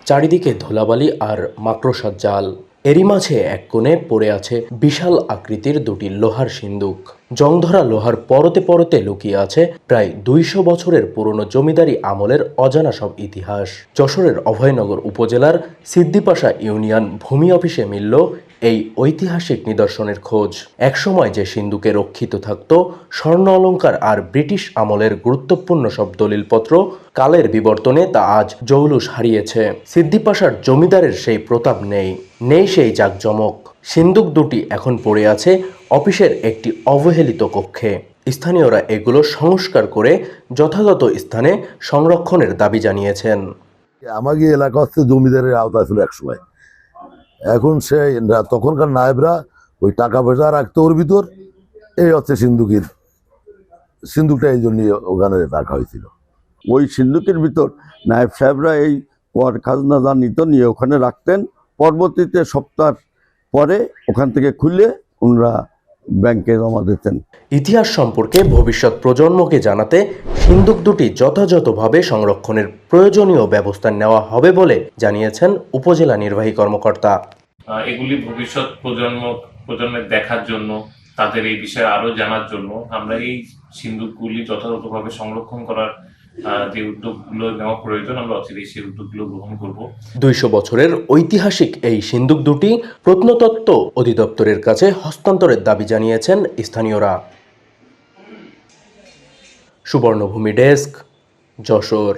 চারিদিকে ধুলাবালি আর মাকড়সার জাল। এরই মাঝে এক কোণে পড়ে আছে বিশাল আকৃতির দুটি লোহার সিন্দুক। জংধরা লোহার পরতে পরতে লুকিয়ে আছে প্রায় ২০০ বছরের পুরনো জমিদারি আমলের অজানা সব ইতিহাস। যশোরের অভয়নগর উপজেলার সিদ্দিপাশা ইউনিয়ন ভূমি অফিসে মিলল এই ঐতিহাসিক নিদর্শনের খোঁজ। একসময় যে সিন্দুকে রক্ষিত থাকত স্বর্ণ অলংকার আর ব্রিটিশ আমলের গুরুত্বপূর্ণ সব দলিলপত্র, কালের বিবর্তনে তা আজ জৌলুস হারিয়েছে। সিদ্দিপাশার জমিদারের সেই প্রতাপ নেই সেই জাঁকজমক। সিন্দুক দুটি এখন পড়ে আছে অফিসের একটি অবহেলিত কক্ষে। স্থানীয়রা এগুলো সংস্কার করে যথাযথ স্থানে সংরক্ষণের দাবি জানিয়েছেন। আমাকে এলাকা হচ্ছে জমিদারের আওতায় ছিল একসময়। এখন সে তখনকার নায়েবরা ওই টাকা পয়সা রাখতো ওর ভিতর। এই হচ্ছে সিন্দুকটা এই জন্য ওখানে রাখা হয়েছিল। ওই সিন্দুকের ভিতর নায়েব সাহেবরা এই কর খাজনা যা নিত নিয়ে ওখানে রাখতেন। পরবর্তীতে সপ্তাহ পরে ওখান থেকে খুলে ওনারা ব্যাংকে জমা দিতেন। ইতিহাস সম্পর্কে ভবিষ্যৎ প্রজন্মকে জানাতে সিন্দুক দুটি যথাযথভাবে সংরক্ষণের প্রয়োজনীয় ব্যবস্থা নেওয়া হবে বলে জানিয়েছেন উপজেলা নির্বাহী কর্মকর্তা। এগুলি ভবিষ্যৎ প্রজন্মের দেখার জন্য, তাদের এই বিষয়ে আরো জানার জন্য আমরা এই সিন্দুকগুলি যথাযথভাবে সংরক্ষণ করার যে উদ্যোগগুলো নেওয়া প্রয়োজন, আমরা অচিরেই সেই উদ্যোগগুলো গ্রহণ করব। ২০০ বছরের ঐতিহাসিক এই সিন্দুক দুটি প্রত্নতত্ত্ব অধিদপ্তরের কাছে হস্তান্তরের দাবি জানিয়েছেন স্থানীয়রা। সুবর্ণভূমি ডেস্ক, যশোর।